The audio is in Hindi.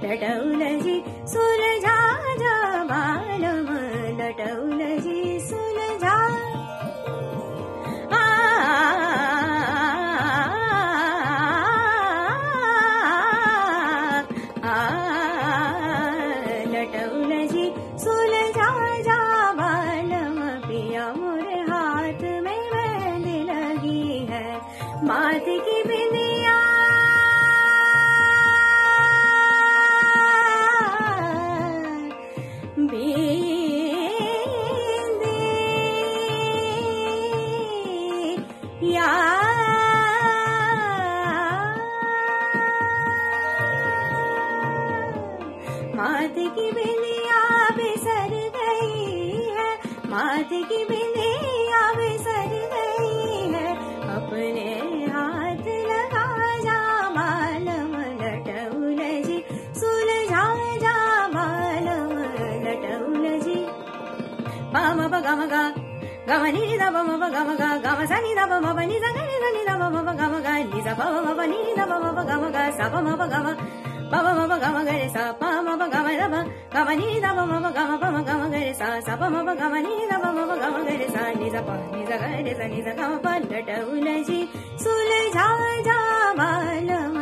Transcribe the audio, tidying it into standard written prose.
लटौलजी सुलझा जा बालम लटौलजी सुलझा लटौलजी सुलझा जा बालम पिया मोरे हाथ में मेहंदी लगी है माथ की बिंदिया या माथ की बिंदिया बिसर गई है माथ की बिंदिया बिसर गई है अपने हाथ लगा जा बालम लटौलजी सुलझा जा बालम लटौलजी पम प गम ग गम नि द प म प गम ग गम स नि द प म प नि स ग नि द नि द प म प गम ग नि स प म प नि द प म प गम ग स प म प गम प म प गम ग रे स प म प गम द प गम नि द प म प गम प म गम ग रे स स प म प गम नि द प म प गम ग रे स नि स प नि स ग रे स नि स गम प लटौलजी सुलझा जा बालम